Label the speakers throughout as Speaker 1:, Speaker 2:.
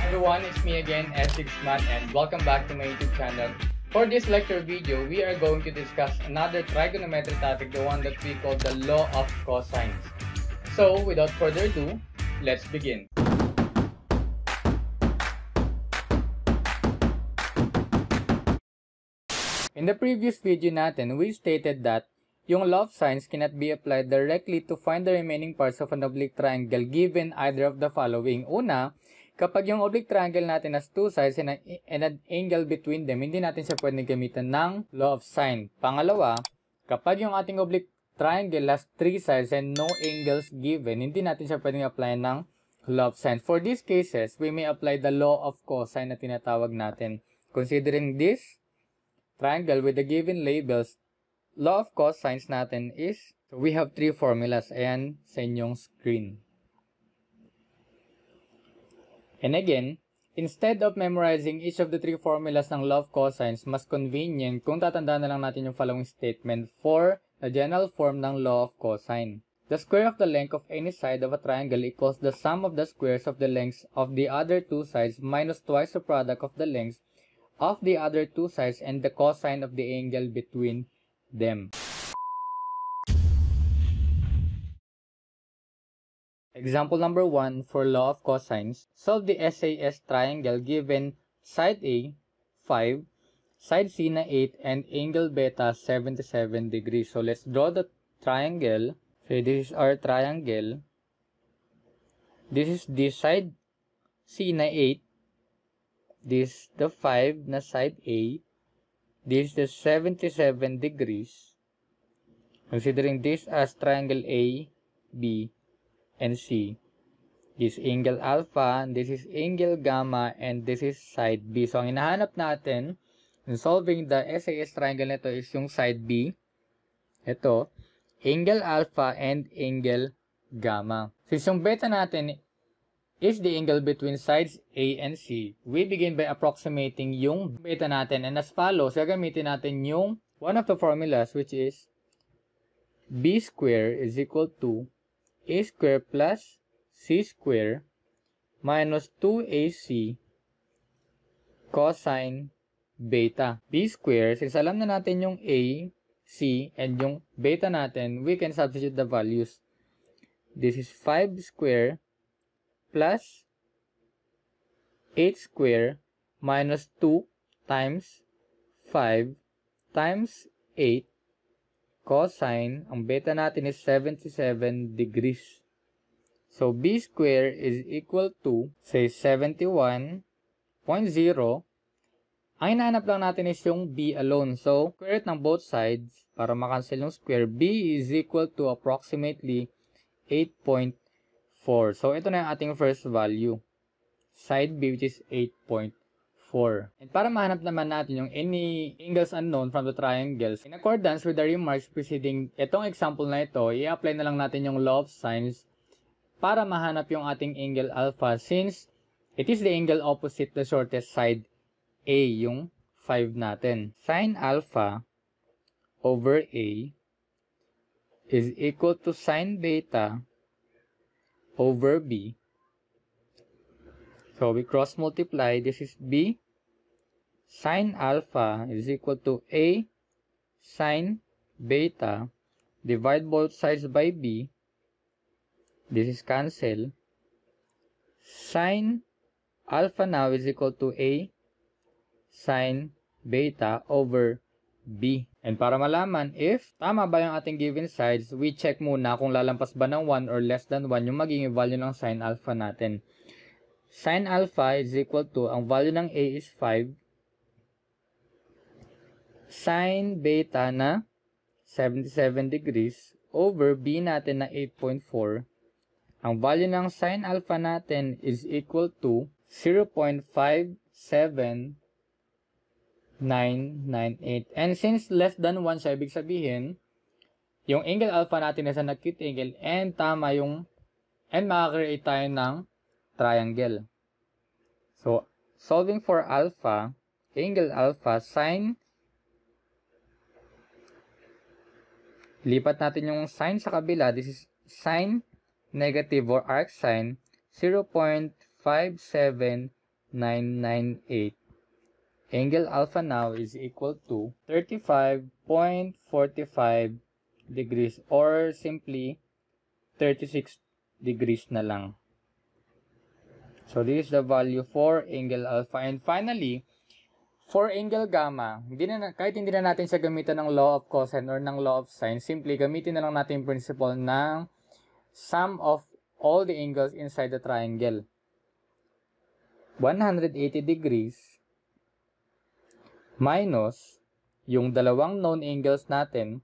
Speaker 1: everyone, it's me again, S6Man, and welcome back to my YouTube channel. For this lecture video, we are going to discuss another trigonometry topic, the one that we call the law of cosines. So, without further ado, let's begin. In the previous video natin, we stated that yung law of sines cannot be applied directly to find the remaining parts of an oblique triangle given either of the following. Una, kapag yung oblique triangle natin has two sides and an angle between them, hindi natin siya pwedeng gamitan ng law of sine. Pangalawa, kapag yung ating oblique triangle has three sides and no angles given, hindi natin siya pwedeng apply ng law of sine. For these cases, we may apply the law of cosine na tinatawag natin. Considering this triangle with the given labels, law of cosines natin is, so we have three formulas. Ayan sa inyong screen. And again, instead of memorizing each of the three formulas ng law of cosines, mas convenient kung tatandaan na lang natin yung following statement for the general form ng law of cosine. The square of the length of any side of a triangle equals the sum of the squares of the lengths of the other two sides minus twice the product of the lengths of the other two sides and the cosine of the angle between them. Example number 1 for law of cosines. Solve the SAS triangle given side A 5, side C na 8, and angle beta 77 degrees. So let's draw the triangle. So this is our triangle. This is the side C na 8. This is the 5 na side A. This is the 77 degrees. Considering this as triangle A, B, and C. This is angle alpha, this is angle gamma, and this is side B. So, ang hinahanap natin in solving the SAS triangle nito is yung side B. Ito, angle alpha and angle gamma. Since yung beta natin is the angle between sides A and C, we begin by approximating yung beta natin. And as follows, gagamitin natin yung one of the formulas, which is B square is equal to A square plus C square minus 2AC cosine beta. B square, since alam na natin yung A, C, and yung beta natin, we can substitute the values. This is 5 square plus 8 square minus 2 times 5 times 8 cosine, ang beta natin is 77 degrees. So, B square is equal to, say, 71.0. Ang hinahanap lang natin is yung B alone. So, square root ng both sides, para makancel yung square, B is equal to approximately 8.4. So, ito na yung ating first value. Side B, which is 8.4. And para mahanap naman natin yung any angles unknown from the triangles, in accordance with the remarks preceding itong example na ito, i-apply na lang natin yung law of sines para mahanap yung ating angle alpha since it is the angle opposite the shortest side A, yung 5 natin. Sin alpha over A is equal to sin beta over B. So, we cross multiply. This is B sin alpha is equal to A sin beta. Divide both sides by B. This is cancel. Sin alpha now is equal to A sin beta over B. And para malaman if tama ba yung ating given sides, we check muna kung lalampas ba ng 1 or less than 1 yung magiging value ng sin alpha natin. Sin alpha is equal to, ang value ng A is 5. Sin beta na 77 degrees over B natin na 8.4. Ang value ng sin alpha natin is equal to 0.57998. And since less than 1 siya, ibig sabihin, yung angle alpha natin is an acute angle and tama yung, and makakreate tayo ng triangle. So, solving for alpha, angle alpha, sin, lipat natin yung sin sa kabila. This is sin negative or arc sine 0.57998 998. Angle alpha now is equal to 35.45 degrees or simply 36 degrees na lang. So this is the value for angle alpha. And finally, for angle gamma, kahit hindi na natin siya gamitan ng law of cosine or ng law of sine, simply gamitin na lang natin yung principle ng sum of all the angles inside the triangle. 180 degrees minus yung dalawang known angles natin,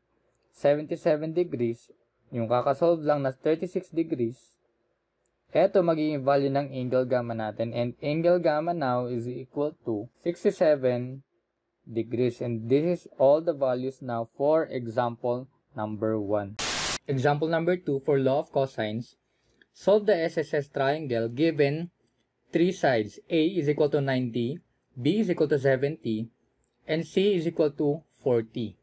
Speaker 1: 77 degrees, yung kakasolve lang na 36 degrees. Ito magiging value ng angle gamma natin, and angle gamma now is equal to 67 degrees, and this is all the values now for example number 1. Example number 2 for law of cosines. Solve the SSS triangle given 3 sides. A is equal to 90, B is equal to 70, and C is equal to 40.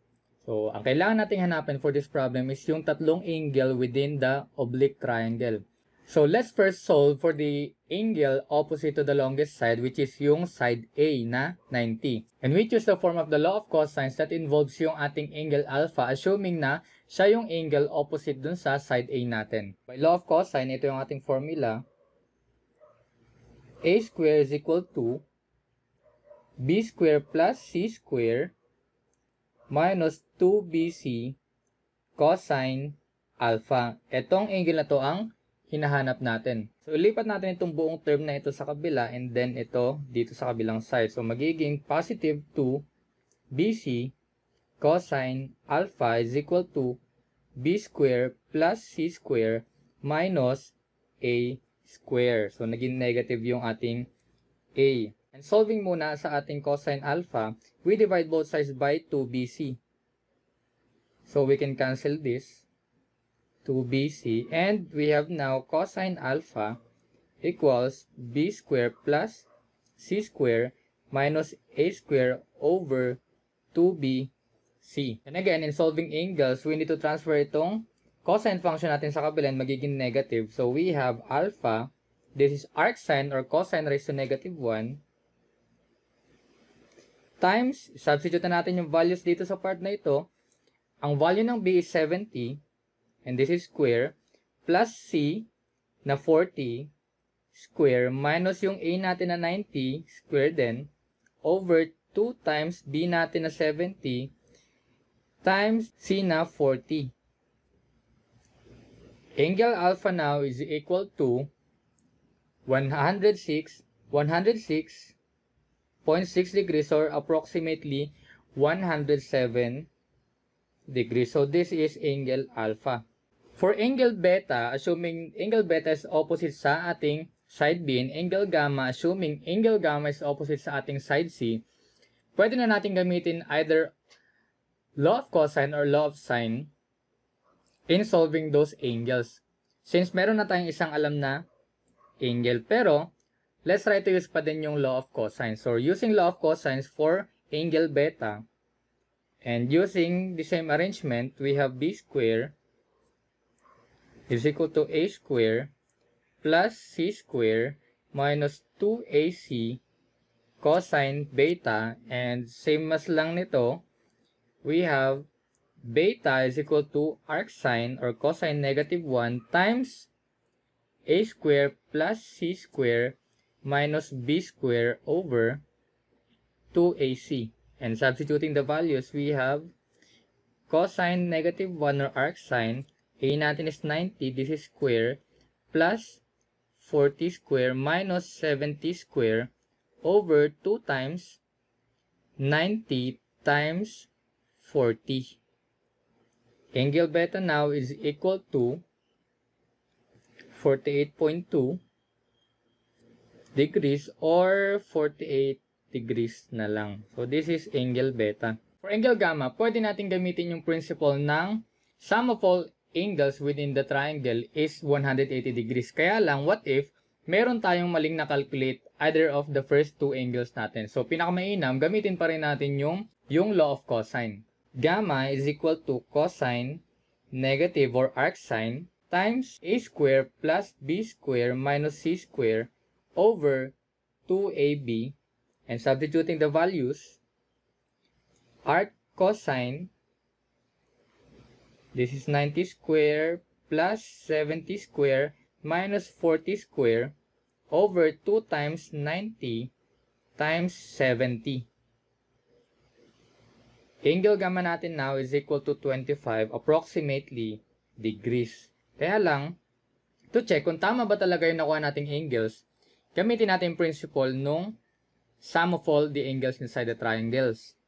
Speaker 1: So, ang kailangan nating hanapin for this problem is yung tatlong angle within the oblique triangle. So, let's first solve for the angle opposite to the longest side, which is yung side A na 90. And we choose the form of the law of cosines that involves yung ating angle alpha, assuming na siya yung angle opposite dun sa side A natin. By law of cosine, ito yung ating formula. A square is equal to B square plus C square minus 2BC cosine alpha. Etong angle na to ang hinahanap natin. So, ilipat natin itong buong term na ito sa kabila and then ito dito sa kabilang side. So, magiging positive 2BC cosine alpha is equal to B square plus C square minus A square. So, naging negative yung ating A. And solving muna sa ating cosine alpha, we divide both sides by 2BC. So, we can cancel this. 2BC, and we have now cosine alpha equals B square plus C square minus A square over 2BC. And again, in solving angles, we need to transfer itong cosine function natin sa kabila and magiging negative. So we have alpha, this is arcsine or cosine raised to negative 1, times, substitute na natin yung values dito sa part na ito. Ang value ng B is 70, and this is square, plus C na 40 square minus yung A natin na 90 square din over 2 times B natin na 70 times C na 40. Angle alpha now is equal to 106.6 degrees or approximately 107 degrees. So this is angle alpha. For angle beta, assuming angle beta is opposite sa ating side B, and angle gamma, assuming angle gamma is opposite sa ating side C, pwede na natin gamitin either law of cosine or law of sine in solving those angles. Since meron na tayong isang alam na angle, pero let's try to use pa din yung law of cosine. So using law of cosines for angle beta, and using the same arrangement, we have B square is equal to A square plus C square minus 2AC cosine beta, and same as lang nito, we have beta is equal to arcsine or cosine negative 1 times A square plus C square minus B square over 2AC. And substituting the values, we have cosine negative 1 or arcsine, A natin is 90, this is square, plus 40 square minus 70 square over 2 times 90 times 40. Angle beta now is equal to 48.2 degrees or 48 degrees na lang. So this is angle beta. For angle gamma, pwede natin gamitin yung principle ng sum of all angles within the triangle is 180 degrees. Kaya lang, what if meron tayong maling na-calculate either of the first two angles natin? So pinakamainam, gamitin pa rin natin yung law of cosine. Gamma is equal to cosine negative or arcsine times A square plus B square minus C square over 2AB, and substituting the values, arc cosine, this is 90 square plus 70 square minus 40 square over 2 times 90 times 70. Angle gamma natin now is equal to 25 approximately degrees. Kaya lang, to check kung tama ba talaga yung nakuha nating angles, gamitin natin yung principle nung sum of all the angles inside the triangles.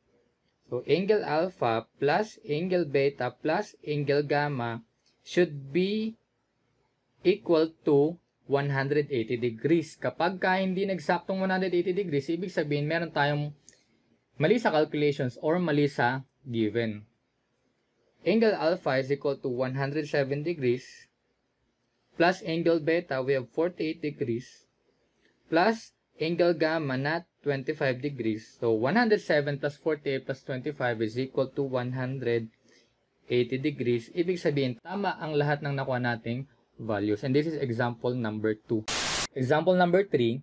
Speaker 1: So, angle alpha plus angle beta plus angle gamma should be equal to 180 degrees. Kapag hindi nagsaktong 180 degrees, ibig sabihin meron tayong mali sa calculations or mali sa given. Angle alpha is equal to 107 degrees plus angle beta, we have 48 degrees plus angle gamma na 25 degrees. So, 107 plus 48 plus 25 is equal to 180 degrees. Ibig sabihin, tama ang lahat ng nakuha nating values. And this is example number 2. Example number 3.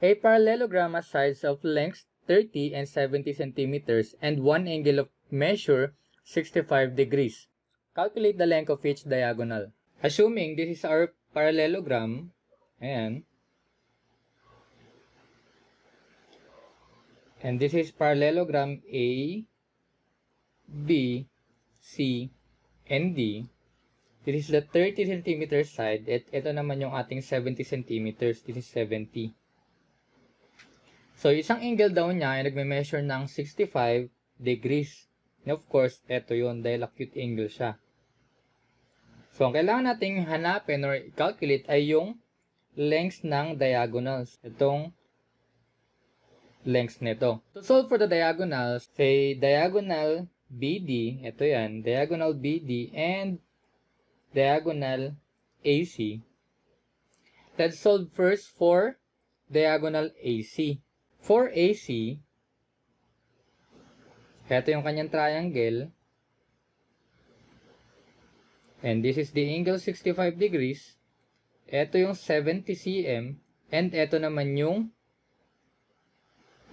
Speaker 1: A parallelogram has sides of lengths 30 and 70 centimeters and one angle of measure 65 degrees. Calculate the length of each diagonal. Assuming this is our parallelogram, ayan, and this is parallelogram A, B, C, and D. This is the 30 cm side. At ito naman yung ating 70 cm. This is 70. So, isang angle daw niya ay nagme-measure ng 65 degrees. And of course, ito yun dahil acute angle siya. So, ang kailangan nating hanapin or calculate ay yung lengths ng diagonals. Itong lengths nito. To solve for the diagonals, say diagonal BD, ito yan, diagonal BD and diagonal AC. Let's solve first for diagonal AC. For AC, ito yung kanyang triangle. And this is the angle 65 degrees. Ito yung 70 cm. And ito naman yung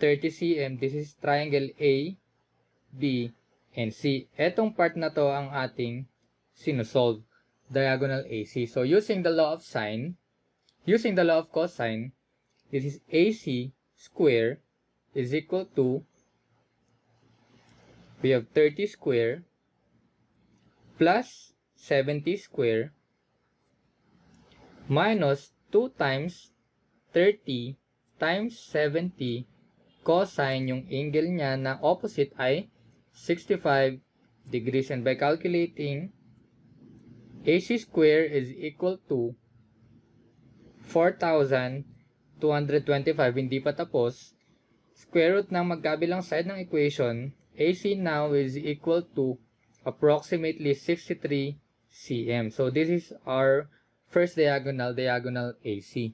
Speaker 1: 30 cm. This is triangle A, B, and C. Etong part na to ang ating sinusolve. Diagonal AC. So, using the law of sine, using the law of cosine, this is AC square is equal to, we have 30 square plus 70 square minus 2 times 30 times 70 cosine, yung angle niya na opposite ay 65 degrees. And by calculating, AC square is equal to 4,225, hindi pa tapos. Square root ng magkabilang side ng equation, AC now is equal to approximately 63 cm. So, this is our first diagonal, diagonal AC.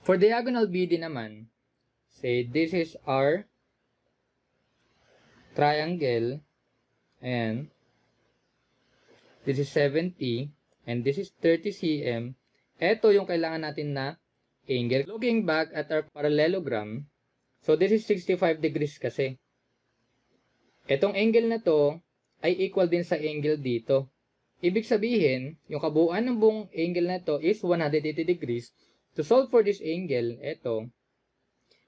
Speaker 1: For diagonal BD naman, say this is our triangle, and this is 70, and this is 30 cm. Ito yung kailangan natin na angle. Looking back at our parallelogram, so this is 65 degrees kasi. Etong angle na to ay equal din sa angle dito. Ibig sabihin, yung kabuuan ng buong angle na to is 180 degrees. To solve for this angle, ito,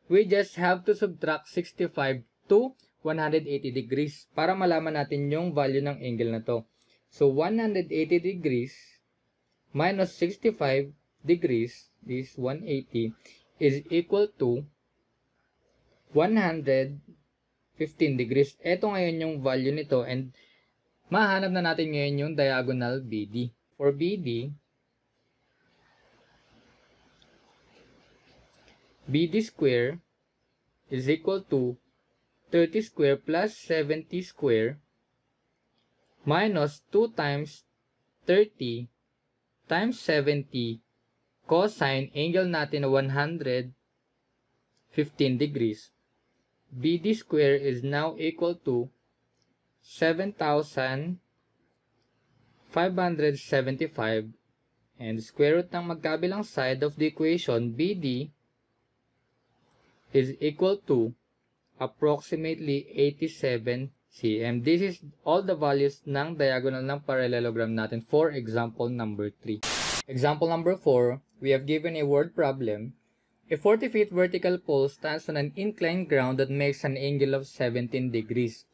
Speaker 1: we just have to subtract 65 to 180 degrees para malaman natin yung value ng angle na to. So, 180 degrees minus 65 degrees, this 180, is equal to 115 degrees. Ito ngayon yung value nito, and mahanap na natin ngayon yung diagonal BD. For BD, BD square is equal to 30 square plus 70 square minus 2 times 30 times 70 cosine, angle natin na 115 degrees. BD square is now equal to 7,575, and square root ng magkabilang side of the equation, BD is equal to approximately 87 cm. This is all the values ng diagonal ng parallelogram natin for example number 3. Example number 4, we have given a word problem. A 40 feet vertical pole stands on an inclined ground that makes an angle of 17 degrees.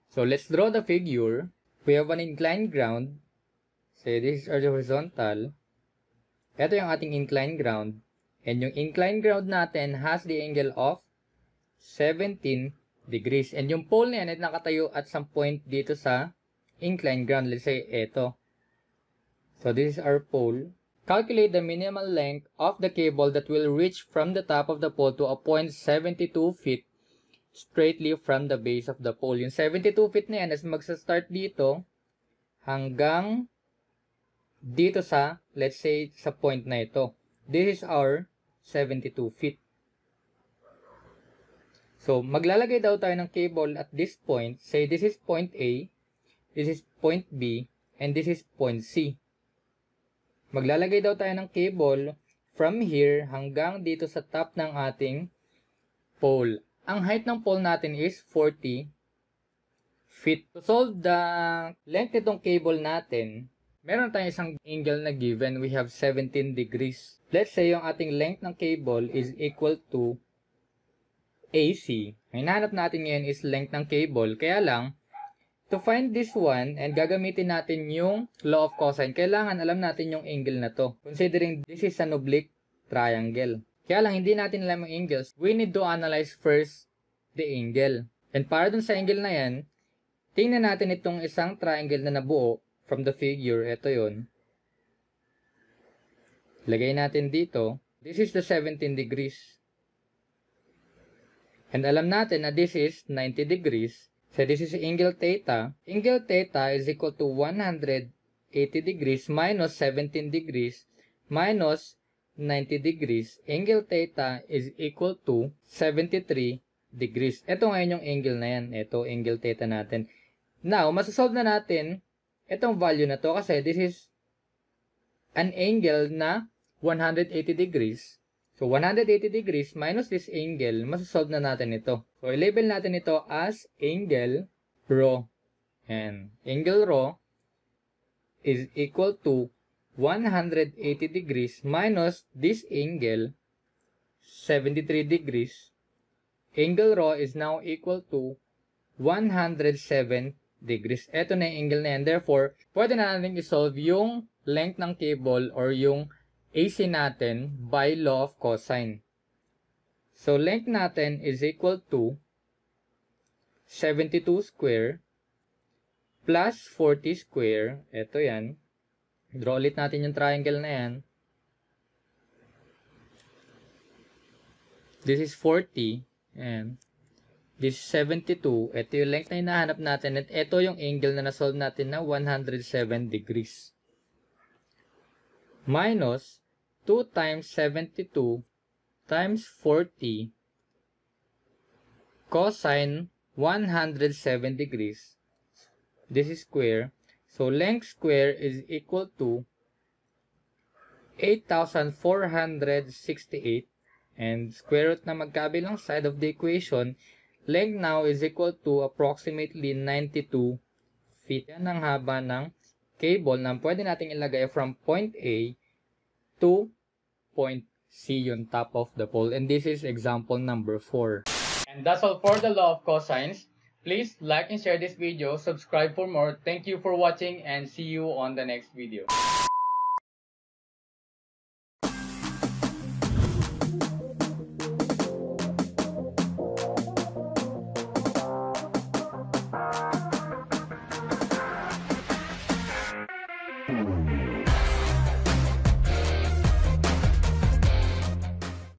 Speaker 1: So let's draw the figure. We have an inclined ground. Say this is our horizontal. Ito yung ating inclined ground. And yung inclined ground natin has the angle of 17 degrees. And yung pole na yan ay nakatayo at some point dito sa inclined ground. Let's say ito. So this is our pole. Calculate the minimal length of the cable that will reach from the top of the pole to a point 72 feet straightly from the base of the pole. Yung 72 feet na yan is magsa-start dito hanggang dito sa, let's say, sa point na ito. This is our 72 feet. So, maglalagay daw tayo ng cable at this point. Say, this is point A, this is point B, and this is point C. Maglalagay daw tayo ng cable from here hanggang dito sa top ng ating pole. Ang height ng pole natin is 40 feet. To solve the length nitong cable natin, meron tayong isang angle na given. We have 17 degrees. Let's say yung ating length ng cable is equal to AC. Ang hinahanap natin ngayon is length ng cable. Kaya lang, to find this one and gagamitin natin yung law of cosine, kailangan alam natin yung angle na to. Considering this is an oblique triangle. Kaya lang, hindi natin alam yung angles. We need to analyze first the angle. And para dun sa angle na yan, tingnan natin itong isang triangle na nabuo from the figure. Ito yun. Lagay natin dito. This is the 17 degrees. And alam natin na this is 90 degrees. So this is angle theta. Angle theta is equal to 180 degrees minus 17 degrees minus 90 degrees. Angle theta is equal to 73 degrees. Ito ngayon yung angle na yan. Ito, angle theta natin. Now, masasolve na natin itong value na to kasi this is an angle na 180 degrees. So, 180 degrees minus this angle, masasolve na natin ito. So, i-label natin ito as angle rho. And angle rho is equal to 180 degrees minus this angle, 73 degrees. Angle rho is now equal to 107 degrees. Ito na yung angle na yan. Therefore, pwede na natin isolve yung length ng cable or yung AC natin by law of cosine. So, length natin is equal to 72 square plus 40 square. Ito yan. Draw ulit natin yung triangle na yan. This is 40 and this is 72. Ito yung length na hinahanap natin at ito yung angle na nasolve natin na 107 degrees. Minus 2 times 72 times 40 cosine 107 degrees. This is square. So, length square is equal to 8,468. And square root na magkabilang side of the equation, length now is equal to approximately 92 feet. Yan ang haba ng cable na pwede natin ilagay from point A to point C, yung top of the pole. And this is example number 4. And that's all for the law of cosines. Please like and share this video. Subscribe for more. Thank you for watching and see you on the next video.